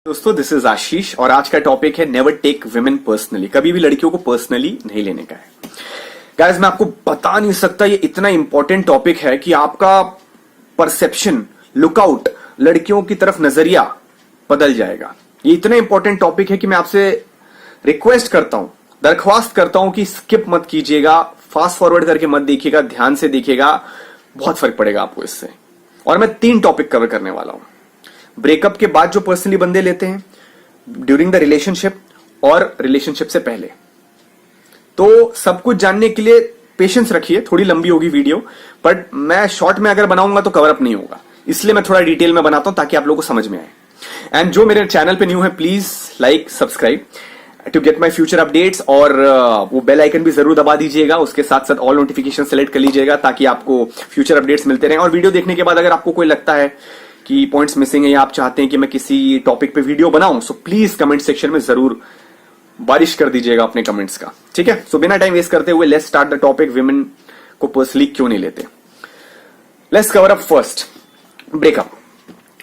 दोस्तों this is आशीष और आज का टॉपिक है नेवर टेक विमेन पर्सनली। कभी भी लड़कियों को पर्सनली नहीं लेने का है। गाइस मैं आपको बता नहीं सकता, ये इतना इंपॉर्टेंट टॉपिक है कि आपका परसेप्शन, लुकआउट, लड़कियों की तरफ नजरिया बदल जाएगा। ये इतना इंपॉर्टेंट टॉपिक है कि मैं आपसे रिक्वेस्ट करता हूं, दरख्वास्त करता हूं कि स्किप मत कीजिएगा, फास्ट फॉरवर्ड करके मत देखिएगा, ध्यान से देखिएगा, बहुत फर्क पड़ेगा आपको इससे। और मैं 3 टॉपिक कवर करने वाला हूं। ब्रेकअप के बाद जो पर्सनली बंदे लेते हैं, ड्यूरिंग द रिलेशनशिप और रिलेशनशिप से पहले। तो सब कुछ जानने के लिए पेशेंस रखिए, थोड़ी लंबी होगी वीडियो, बट मैं शॉर्ट में अगर बनाऊंगा तो कवर अप नहीं होगा, इसलिए मैं थोड़ा डिटेल में बनाता हूं ताकि आप लोगों को समझ में आए। एंड जो मेरे चैनल पे न्यू है, please like, subscribe to get my future updates, और वो बेल आइकन भी जरूर दबा दीजिएगा। उसके साथ साथ ऑल नोटिफिकेशन सेलेक्ट कर लीजिएगा ताकि आपको फ्यूचर अपडेट्स मिलते रहें। और वीडियो देखने के बाद अगर आपको कोई लगता है कि पॉइंट्स मिसिंग है या आप चाहते हैं कि मैं किसी टॉपिक पे वीडियो बनाऊं, सो प्लीज कमेंट सेक्शन में जरूर बारिश कर दीजिएगा अपने कमेंट्स का, ठीक है। सो बिना टाइम वेस्ट करते हुए let's start the topic, women को पर्सनली क्यों नहीं लेते। Let's cover up first breakup.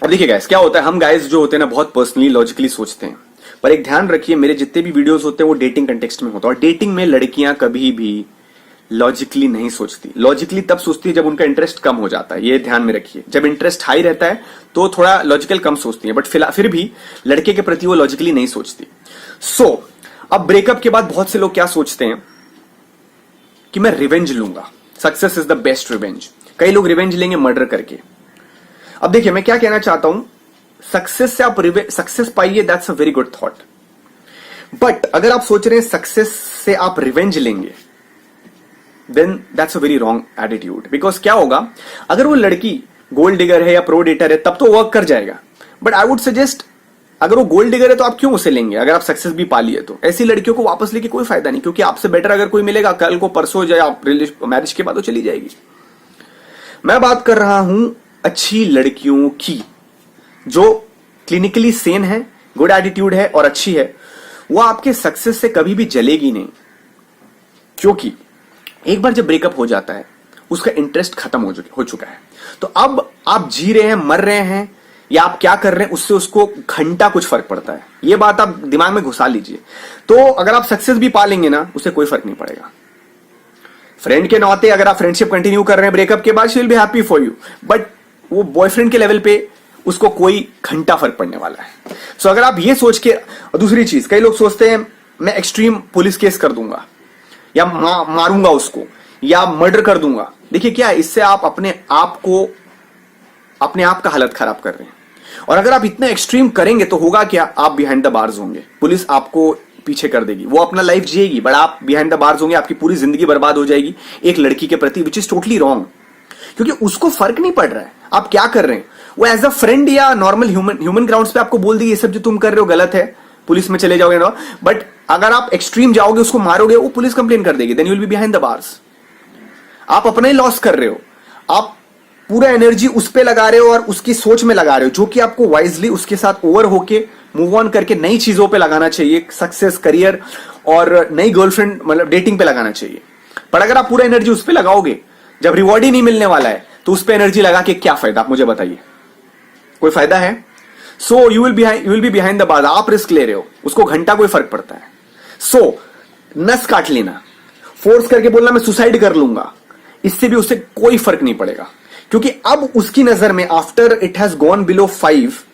अब देखिए गाइस, क्या होता है, हम गाइस जो होते हैं ना बहुत पर्सनली लॉजिकली सोचते हैं, पर एक ध्यान रखिए, मेरे जितने भी वीडियोस होते हैं वो डेटिंग कंटेक्स्ट में होता है, और डेटिंग में लड़कियां कभी भी लॉजिकली नहीं सोचती। लॉजिकली तब सोचती है जब उनका इंटरेस्ट कम हो जाता है, ये ध्यान में रखिए। जब इंटरेस्ट हाई रहता है तो थोड़ा लॉजिकल कम सोचती है, बट फिर भी लड़के के प्रति वो लॉजिकली नहीं सोचती। सो अब ब्रेकअप के बाद बहुत से लोग क्या सोचते हैं कि मैं रिवेंज लूंगा, success is the best revenge. कई लोग रिवेंज लेंगे मर्डर करके। अब देखिए मैं क्या कहना चाहता हूं, सक्सेस से आप सक्सेस पाइए, that's a very good thought, but अगर आप सोच रहे हैं सक्सेस से आप रिवेंज लेंगे, then that's a very wrong attitude. Because क्या होगा, अगर वो लड़की गोल्ड डिगर है या प्रो डेटर है तब तो वर्क कर जाएगा, बट आई वुड सजेस्ट अगर वो गोल्ड डिगर है तो आप क्यों उसे लेंगे अगर आप सक्सेस भी पा लिए तो। ऐसी लड़कियों को वापस लेके कोई फायदा नहीं, क्योंकि आपसे बेटर अगर कोई मिलेगा कल को, परसों या मैरिज के बाद तो चली जाएगी। मैं बात कर रहा हूं अच्छी लड़कियों की, जो क्लिनिकली सेन है, गुड एटीट्यूड है और अच्छी है। वो आपके सक्सेस से कभी भी जलेगी नहीं, क्योंकि एक बार जब ब्रेकअप हो जाता है उसका इंटरेस्ट खत्म हो चुका है। तो अब आप जी रहे हैं, मर रहे हैं या आप क्या कर रहे हैं, उससे उसको घंटा कुछ फर्क पड़ता है। ये बात आप दिमाग में घुसा लीजिए। तो अगर आप सक्सेस भी पा लेंगे ना, उससे कोई फर्क नहीं पड़ेगा। फ्रेंड के नाते अगर आप फ्रेंडशिप कंटिन्यू कर रहे हैं ब्रेकअप के बाद, she will be happy for you, but वो बॉयफ्रेंड के लेवल पे उसको कोई घंटा फर्क पड़ने वाला है। सो अगर आप ये सोच के, दूसरी चीज, कई लोग सोचते हैं मैं एक्सट्रीम पुलिस केस कर दूंगा या मारूंगा उसको या मर्डर कर दूंगा। देखिए क्या है, इससे आप अपने आप का हालत खराब कर रहे हैं। और अगर आप इतना एक्सट्रीम करेंगे तो होगा क्या, आप बिहाइंड द बार्स होंगे, पुलिस आपको पीछे कर देगी, वो अपना लाइफ जिएगी बट आप बिहाइंड द बार्स होंगे, आपकी पूरी जिंदगी बर्बाद हो जाएगी एक लड़की के प्रति, विच इज टोटली रॉन्ग। क्योंकि उसको फर्क नहीं पड़ रहा है आप क्या कर रहे हैं। वो एज अ फ्रेंड या नॉर्मल ह्यूमन ग्राउंड्स पे आपको बोल देगी ये सब जो तुम कर रहे हो गलत है, पुलिस में चले जाओगे ना, बट अगर आप एक्सट्रीम जाओगे, उसको मारोगे, वो पुलिस कंप्लेन कर देगी, then you will be behind the bars. आप अपना ही लॉस कर रहे हो, आप पूरा एनर्जी उस पे लगा रहे हो और उसकी सोच में लगा रहे हो, जो कि आपको वाइजली उसके साथ ओवर होके मूव ऑन करके नई चीजों पे लगाना चाहिए, सक्सेस, करियर और नई गर्लफ्रेंड मतलब डेटिंग पे लगाना चाहिए। पर अगर आप पूरा एनर्जी उस पे लगाओगे, जब रिवॉर्ड ही नहीं मिलने वाला है तो उस पे एनर्जी लगा के क्या फायदा, आप मुझे बताइए, कोई फायदा है? So you will be behind the bars. आप रिस्क ले रहे हो, उसको घंटा कोई फर्क पड़ता है। सो नस काट लेना, फोर्स करके बोलना मैं सुसाइड कर लूंगा, इससे भी उससे कोई फर्क नहीं पड़ेगा, क्योंकि अब उसकी नजर में after it has gone below 5,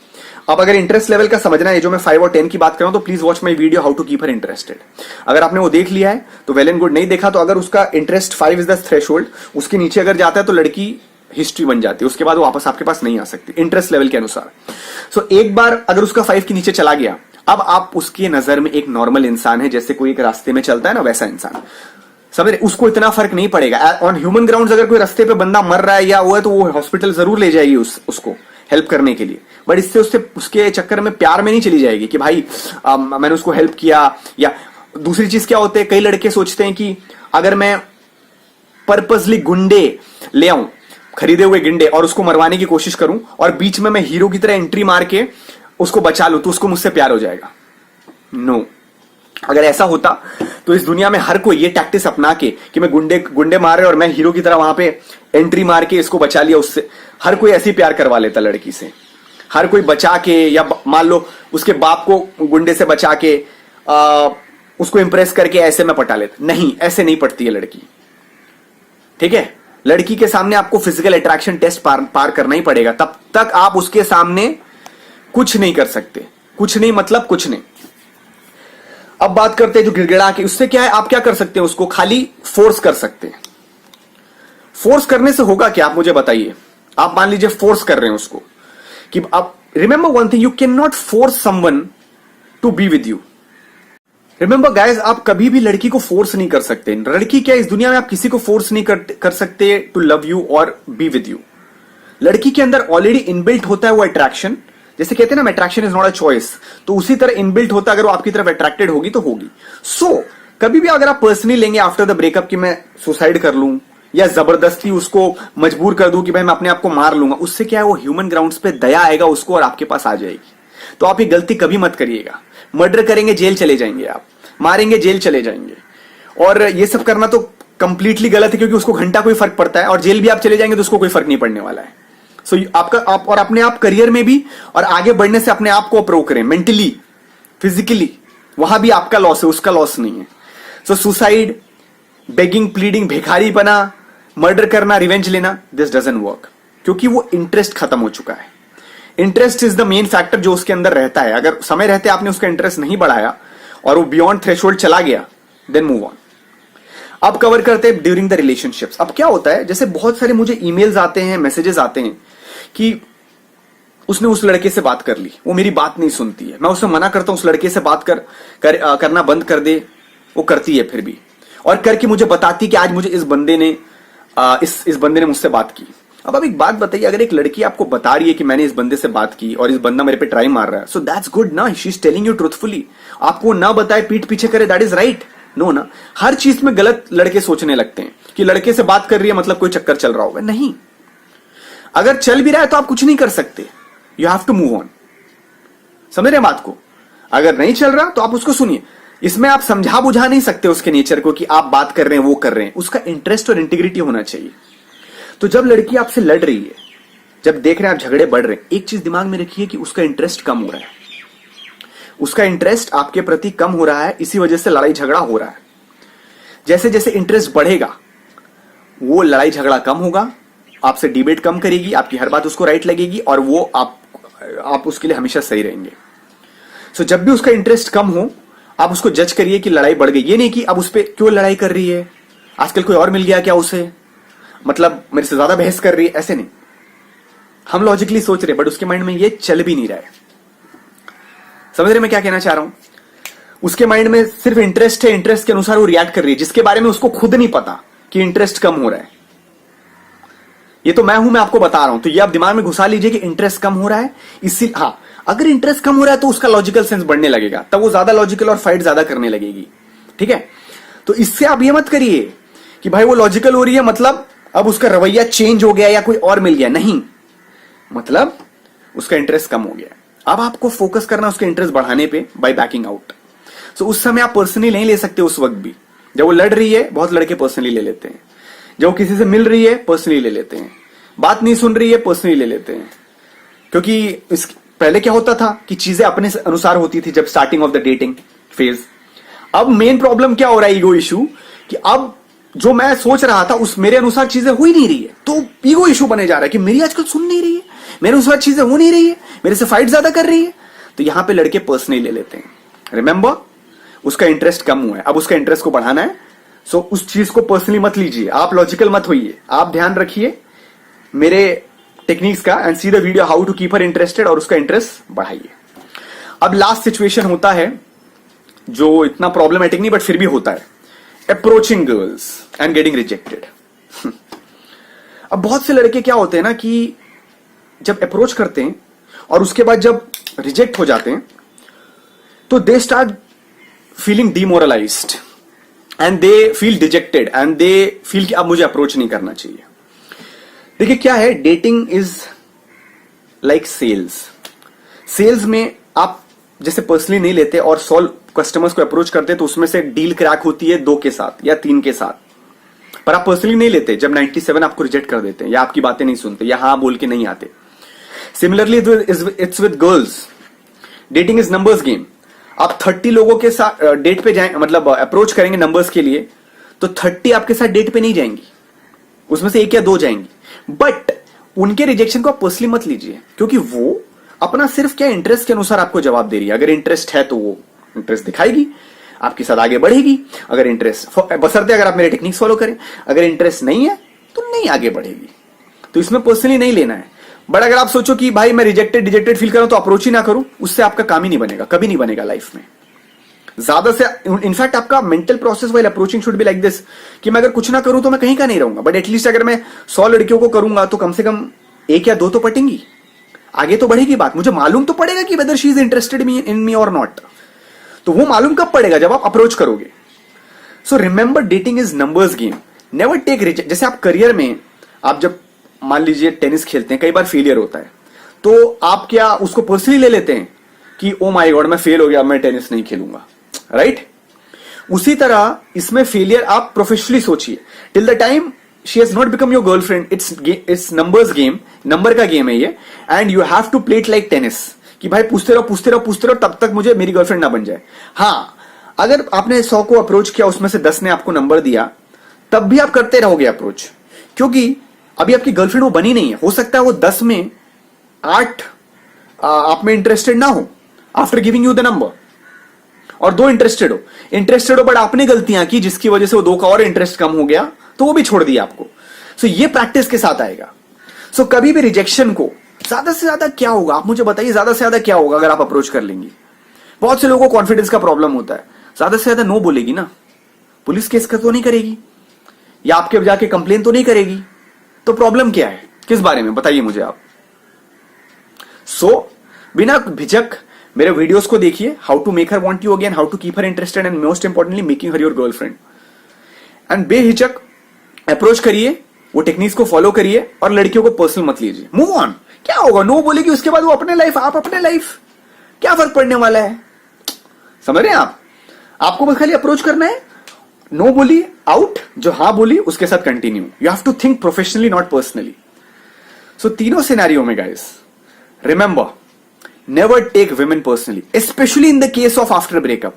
अब अगर इंटरेस्ट लेवल का समझना है, जो मैं 5 और 10 की बात कर रहा हूं, तो please watch my video how to keep her interested. अगर आपने वो देख लिया है तो वेल एंड गुड, नहीं देखा तो अगर उसका इंटरेस्ट 5 इज द थ्रेशोल्ड, उसके नीचे अगर जाता है तो लड़की हिस्ट्री बन जाती है, उसके बाद वो वापस आपके पास नहीं आ सकती इंटरेस्ट लेवल के अनुसार। सो एक बार अगर उसका 5 के नीचे चला गया, अब आप उसकी नजर में एक नॉर्मल इंसान है, जैसे कोई एक रास्ते में चलता है ना, वैसा इंसान समझ रहे, उसको इतना फर्क नहीं पड़ेगा। ऑन ह्यूमन ग्राउंड्स अगर कोई रास्ते पे बंदा मर रहा है या वो है तो वो हॉस्पिटल जरूर ले जाएगी उसको हेल्प करने के लिए, बट इससे उसके चक्कर में प्यार में नहीं चली जाएगी कि भाई मैंने उसको हेल्प किया। या दूसरी चीज क्या होते हैं, कई लड़के सोचते हैं कि अगर मैं पर्पसली गुंडे ले आऊं, खरीदे हुए गुंडे, और उसको मरवाने की कोशिश करूं और बीच में मैं हीरो की तरह एंट्री मार के उसको बचा लूं, तो उसको मुझसे प्यार हो जाएगा। नो, अगर ऐसा होता तो इस दुनिया में हर कोई ये टैक्टिस अपना के कि मैं गुंडे मार रहे और मैं हीरो की तरह वहां पे एंट्री मार के इसको बचा लिया, उससे हर कोई ऐसे ही प्यार करवा लेता लड़की से। हर कोई बचा के, या मान लो उसके बाप को गुंडे से बचा के उसको इंप्रेस करके ऐसे में पटा लेते। नहीं, ऐसे नहीं पटती है लड़की। ठीक है, लड़की के सामने आपको फिजिकल अट्रैक्शन टेस्ट पार करना ही पड़ेगा, तब तक आप उसके सामने कुछ नहीं कर सकते। कुछ नहीं मतलब कुछ नहीं। अब बात करते हैं जो गिड़गिड़ा के, उससे क्या है, आप क्या कर सकते हैं, उसको खाली फोर्स कर सकते हैं। फोर्स करने से होगा क्या, आप मुझे बताइए। आप मान लीजिए फोर्स कर रहे हैं उसको कि आप, remember one thing, you can not force someone to be with you. Remember guys, आप कभी भी लड़की को फोर्स नहीं कर सकते। लड़की क्या, इस दुनिया में आप किसी को फोर्स नहीं कर सकते टू लव यू और बी विद यू। लड़की के अंदर ऑलरेडी इनबिल्ट होता है वो अट्रैक्शन। जैसे कहते हैं ना, attraction is not a choice, तो उसी तरह इनबिल्ट होता है, अगर वो आपकी तरफ अट्रैक्टेड होगी तो होगी। सो कभी भी अगर आप पर्सनली लेंगे आफ्टर द ब्रेकअप कि मैं सुसाइड कर लूं या जबरदस्ती उसको मजबूर कर दूं कि भाई मैं अपने आप को मार लूंगा, उससे क्या है, वो ह्यूमन ग्राउंड्स पे दया आएगा उसको और आपके पास आ जाएगी। तो आप ये गलती कभी मत करिएगा। मर्डर करेंगे जेल चले जाएंगे, आप मारेंगे जेल चले जाएंगे, और ये सब करना तो कंप्लीटली गलत है, क्योंकि उसको घंटा कोई फर्क पड़ता है, और जेल भी आप चले जाएंगे तो उसको कोई फर्क नहीं पड़ने वाला है। सो आप और अपने आप करियर में भी और आगे बढ़ने से अपने आप को अप्रोच करें, मेंटली फिजिकली, वहां भी आपका लॉस है, उसका लॉस नहीं है। सो सुसाइड, बेगिंग, प्लीडिंग, भिखारी बना, मर्डर करना, रिवेंज लेना, दिस डजंट वर्क, क्योंकि वो इंटरेस्ट खत्म हो चुका है। Interest is the main factor जो उसके अंदर रहता है। अगर समय रहते आपने उसका इंटरेस्ट नहीं बढ़ाया और वो बियॉन्ड थ्रेशोल्ड चला गया, देन मूव ऑन। अब कवर करते हैं ड्यूरिंग द रिलेशनशिप्स। अब क्या होता है, जैसे बहुत सारे मुझे ईमेल्स आते हैं, मैसेजेस आते हैं कि उसने उस लड़के से बात कर ली, वो मेरी बात नहीं सुनती है, मैं उसे मना करता हूं उस लड़के से बात करना बंद कर दे, वो करती है फिर भी, और करके मुझे बताती कि आज मुझे इस बंदे ने मुझसे बात की। अब एक बात बताइए, अगर एक लड़की आपको बता रही है कि मैंने इस बंदे से बात की और इस बंदा मेरे पे ट्राई मार रहा है, सो दैट्स गुड ना, she is telling you truthfully. आपको ना बताए पीठ पीछे करे, दैट इज राइट। नो ना, हर चीज में गलत लड़के सोचने लगते हैं कि लड़के से बात कर रही है मतलब कोई चक्कर चल रहा होगा। नहीं, अगर चल भी रहा है तो आप कुछ नहीं कर सकते, you have to move on. समझ रहे बात को? अगर नहीं चल रहा तो आप उसको सुनिए। इसमें आप समझा बुझा नहीं सकते उसके नेचर को कि आप बात कर रहे हैं, वो कर रहे हैं, उसका इंटरेस्ट और इंटीग्रिटी होना चाहिए। तो जब लड़की आपसे लड़ रही है, जब देख रहे हैं आप झगड़े बढ़ रहे हैं, एक चीज दिमाग में रखिए कि उसका इंटरेस्ट कम हो रहा है, उसका इंटरेस्ट आपके प्रति कम हो रहा है, इसी वजह से लड़ाई झगड़ा हो रहा है। जैसे जैसे इंटरेस्ट बढ़ेगा वो लड़ाई झगड़ा कम होगा, आपसे डिबेट कम करेगी, आपकी हर बात उसको राइट लगेगी, और वो आप उसके लिए हमेशा सही रहेंगे। सो जब भी उसका इंटरेस्ट कम हो, आप उसको जज करिए कि लड़ाई बढ़ गई। ये नहीं कि अब उस पर क्यों लड़ाई कर रही है, आजकल कोई और मिल गया क्या उसे, मतलब मेरे से ज्यादा बहस कर रही है, ऐसे नहीं। हम लॉजिकली सोच रहे, बट उसके माइंड में ये चल भी नहीं रहा है। समझ रहे मैं क्या कहना चाह रहा हूं? उसके माइंड में सिर्फ इंटरेस्ट है, इंटरेस्ट के अनुसार वो रिएक्ट कर रही है, जिसके बारे में उसको खुद नहीं पता कि इंटरेस्ट कम हो रहा है। ये तो मैं हूं, मैं आपको बता रहा हूं, तो ये आप दिमाग में घुसा लीजिए कि इंटरेस्ट कम हो रहा है। इसी हाँ, अगर इंटरेस्ट कम हो रहा है तो उसका लॉजिकल सेंस बढ़ने लगेगा, तब वो ज्यादा लॉजिकल और फाइट ज्यादा करने लगेगी। ठीक है, तो इससे आप ये मत करिए कि भाई वो लॉजिकल हो रही है मतलब अब उसका रवैया चेंज हो गया या कोई और मिल गया, नहीं, मतलब उसका इंटरेस्ट कम हो गया। अब आपको फोकस करना उसके इंटरेस्ट बढ़ाने पे बाय बैकिंग आउट। सो उस समय आप पर्सनली नहीं ले सकते, उस वक्त भी जब वो लड़ रही है, बहुत लड़के पर्सनली ले लेते हैं। जब वो किसी से मिल रही है पर्सनली ले लेते हैं, बात नहीं सुन रही है पर्सनली ले लेते हैं, क्योंकि इस पहले क्या होता था कि चीजें अपने अनुसार होती थी जब starting of the dating phase. अब मेन प्रॉब्लम क्या हो रहा है, ईगो इशू, कि अब जो मैं सोच रहा था उस मेरे अनुसार चीजें हो ही नहीं रही है, तो ईगो इशू बने जा रहा है कि मेरी आजकल सुन नहीं रही है, मेरे अनुसार चीजें हो नहीं रही है, मेरे से फाइट ज्यादा कर रही है। तो यहां पे लड़के पर्सनली ले लेते हैं। रिमेंबर, उसका इंटरेस्ट कम हुआ है, अब उसका इंटरेस्ट को बढ़ाना है। सो उस चीज को पर्सनली मत लीजिए, आप लॉजिकल मत होइए, आप ध्यान रखिए मेरे टेक्निक्स का and see the video how to keep her interested, और उसका इंटरेस्ट बढ़ाइए। अब लास्ट सिचुएशन होता है जो इतना प्रॉब्लमेटिक नहीं बट फिर भी होता है, approaching girls and getting rejected. अब बहुत से लड़के क्या होते हैं ना कि जब अप्रोच करते हैं और उसके बाद जब रिजेक्ट हो जाते हैं तो they start feeling demoralized and they feel dejected and they feel कि अब मुझे अप्रोच नहीं करना चाहिए। देखिए क्या है, dating is like sales. Sales में आप जैसे पर्सनली नहीं लेते और 100 कस्टमर्स को अप्रोच करते तो उसमें से डील क्रैक होती है 2 के साथ या 3 के साथ, पर आप पर्सनली नहीं लेते जब 97 आपको रिजेक्ट कर देते हैं या आपकी बातें नहीं सुनते या हाँ बोल के नहीं आते। Similarly it's with girls, dating is numbers game. आप 30 लोगों के साथ डेट पे जाएं, मतलब अप्रोच करेंगे नंबर्स के लिए, तो 30 आपके साथ डेट पे नहीं जाएंगी, उसमें से 1 या 2 जाएंगी। बट उनके रिजेक्शन को आप पर्सनली मत लीजिए, क्योंकि वो अपना सिर्फ क्या इंटरेस्ट के अनुसार आपको जवाब दे रही है। अगर इंटरेस्ट है तो वो इंटरेस्ट दिखाएगी, आपके साथ आगे बढ़ेगी। अगर इंटरेस्ट, बशर्ते अगर आप मेरे टेक्निक्स फॉलो करें, अगर इंटरेस्ट नहीं है तो नहीं आगे बढ़ेगी। तो इसमें पर्सनली नहीं लेना है। बट अगर आप सोचो कि भाई मैं रिजेक्टेड फील करूं तो अप्रोच ही ना करूं, उससे आपका काम ही नहीं बनेगा, कभी नहीं बनेगा लाइफ में। ज्यादा से इनफैक्ट आपका mental process while approaching should be like this, कि मैं अगर कुछ ना करूं तो मैं कहीं का नहीं रहूंगा, बट एटलीस्ट अगर मैं 100 लड़कियों को करूंगा तो कम से कम 1 या 2 तो पटेंगी, आगे तो बढ़ेगी बात। मुझे मालूम तो पड़ेगा कि whether she is interested in me और नॉट। तो वो मालूम कब पड़ेगा? जब आप अप्रोच करोगे। So remember, dating is numbers game, never take reject. जैसे आप करियर में, आप जब मान लीजिए टेनिस खेलते हैं, कई बार फेलियर होता है, तो आप क्या उसको पर्सनली ले लेते हैं कि ओ माय गॉड मैं फेल हो गया, मैं टेनिस नहीं खेलूंगा, राइट? उसी तरह इसमें फेलियर आप प्रोफेशनली सोचिए। Till the time she has not become your girlfriend, it's numbers game, number का गेम है ये, and you have to play it like tennis, कि भाई पूछते रहो तब तक मुझे मेरी गर्लफ्रेंड ना बन जाए। हाँ, अगर आपने 100 को अप्रोच किया, उसमें से 10 ने आपको नंबर दिया, तब भी आप करते रहोगे अप्रोच, क्योंकि अभी आपकी गर्लफ्रेंड वो बनी नहीं है। हो सकता है वो 10 में 8 आप में इंटरेस्टेड ना हो after giving you the number, और 2 इंटरेस्टेड हो, बट आपने गलतियां की जिसकी वजह से वो 2 का और इंटरेस्ट कम हो गया, तो वो भी छोड़ दिया आपको। सो ये प्रैक्टिस के साथ आएगा। सो कभी भी रिजेक्शन को ज्यादा से ज्यादा क्या होगा, आप मुझे बताइए, ज्यादा से ज्यादा क्या होगा अगर आप अप्रोच कर लेंगे? बहुत से लोगों को कॉन्फिडेंस का प्रॉब्लम होता है, ज्यादा से ज्यादा नो बोलेगी ना, पुलिस केस का तो नहीं करेगी, या आपके जाके कंप्लेन तो नहीं करेगी, तो प्रॉब्लम क्या है, किस बारे में बताइए मुझे आप। सो बिना झिझक मेरे वीडियोस को देखिए, how to make her want you again, how to keep her interested, and most importantly making her your girlfriend. And बेहिचक अप्रोच करिए, वो टेक्निक्स को फॉलो करिए, और लड़कियों को पर्सनल मत लीजिए। Move on. क्या होगा, नो बोलेगी, उसके बाद वो अपने लाइफ, आप अपने लाइफ, क्या फर्क पड़ने वाला है? समझ रहे हैं आप? आपको बस खाली अप्रोच करना है, नो बोली आउट, जो हां बोली उसके साथ continue. You have to think professionally, not personally. So तीनों सिनेरियो में guys, remember, never take women personally, specially in the case of after breakup,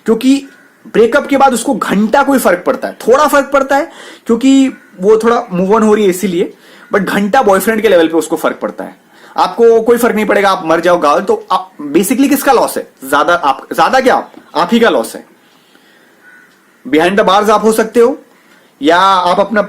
क्योंकि ब्रेकअप के बाद उसको घंटा कोई फर्क पड़ता है, थोड़ा फर्क पड़ता है क्योंकि वो थोड़ा मूव ऑन हो रही है इसीलिए, बट घंटा बॉयफ्रेंड के लेवल पे उसको फर्क पड़ता है। आपको कोई फर्क नहीं पड़ेगा, आप मर जाओ गाल, तो आप बेसिकली किसका लॉस है? ज्यादा क्या, आप ही का लॉस है। बिहाइंड द बार्स आप हो सकते हो, या आप अपना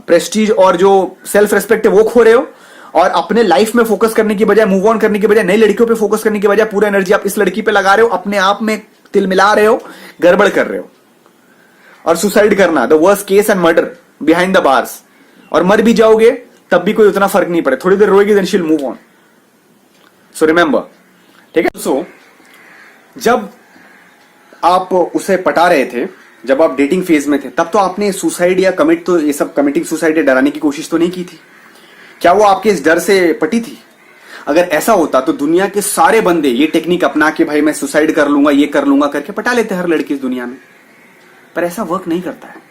प्रेस्टीज और जो सेल्फ रेस्पेक्ट है वो खो रहे हो, और अपने लाइफ में फोकस करने की बजाय, मूव ऑन करने की बजाय, नई लड़कियों पे फोकस करने की बजाय पूरा एनर्जी आप इस लड़की पे लगा रहे हो, अपने आप में तिल मिला रहे हो, गड़बड़ कर रहे हो। और सुसाइड करना, the worst case, and murder behind the bars, और मर भी जाओगे तब भी कोई उतना फर्क नहीं पड़े, थोड़ी देर रोएगी, then she will move on. So remember, ठीक है? सो जब आप उसे पटा रहे थे, जब आप डेटिंग फेज में थे, तब तो आपने सुसाइड या कमिट, तो ये सब कमिटिंग सुसाइड या डराने की कोशिश तो नहीं की थी? क्या वो आपके इस डर से पटी थी? अगर ऐसा होता तो दुनिया के सारे बंदे ये टेक्निक अपना के भाई मैं सुसाइड कर लूंगा, ये कर लूंगा करके पटा लेते हर लड़की इस दुनिया में, पर ऐसा वर्क नहीं करता है।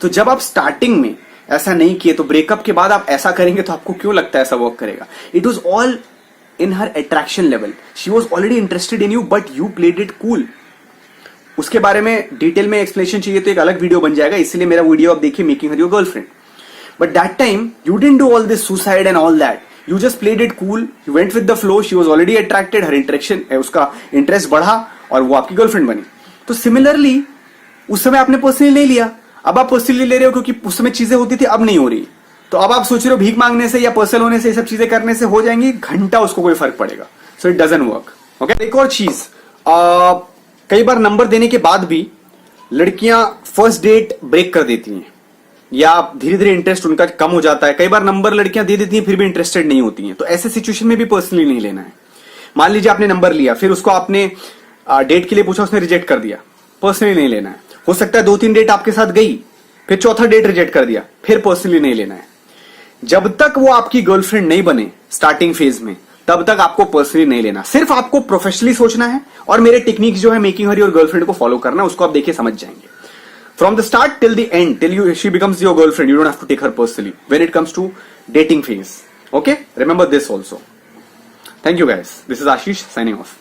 तो जब आप स्टार्टिंग में ऐसा नहीं किए, तो ब्रेकअप के बाद आप ऐसा करेंगे, तो आपको क्यों लगता है ऐसा वर्क करेगा? It was all in her attraction level, she was already interested in you, but you played it cool. उसके बारे में डिटेल में एक्सप्लेनेशन चाहिए तो एक अलग वीडियो बन जाएगा, इसलिए मेरा वीडियो आप देखिए, making her your girlfriend. But that time you didn't do all this suicide and all that, you just played it cool, you went with the flow, she was already attracted, her interaction, उसका interest बढ़ा और वो आपकी girlfriend बनी। तो similarly उस समय आपने पर्सनली नहीं लिया, अब आप पर्सनली ले रहे हो क्योंकि उस समय चीजें होती थी, अब नहीं हो रही। तो अब आप सोच रहे हो भीख मांगने से या पर्सनल होने से, ये सब चीजें करने से हो जाएंगी, घंटा उसको कोई फर्क पड़ेगा। So it doesn't work. Okay, एक और चीज, कई बार नंबर देने के बाद भी लड़कियां फर्स्ट डेट ब्रेक कर देती हैं, या धीरे धीरे इंटरेस्ट उनका कम हो जाता है। कई बार नंबर लड़कियां दे देती हैं फिर भी इंटरेस्टेड नहीं होती हैं, तो ऐसे सिचुएशन में भी पर्सनली नहीं लेना है। मान लीजिए आपने नंबर लिया, फिर उसको आपने डेट के लिए पूछा, उसने रिजेक्ट कर दिया, पर्सनली नहीं लेना है। हो सकता है 2-3 डेट आपके साथ गई, फिर चौथा डेट रिजेक्ट कर दिया, फिर पर्सनली नहीं लेना है। जब तक वो आपकी गर्लफ्रेंड नहीं बने स्टार्टिंग फेज में, तब तक आपको पर्सनली नहीं लेना। सिर्फ आपको प्रोफेशनली सोचना है, और मेरे टेक्निक्स जो है मेकिंग हर योर गर्लफ्रेंड को फॉलो करना, उसको आप देखिए समझ जाएंगे। From the start till the end, till she becomes your girlfriend, you don't have to take her personally when it comes to dating phase. Okay? Remember this also. Thank you guys, this is Ashish signing off.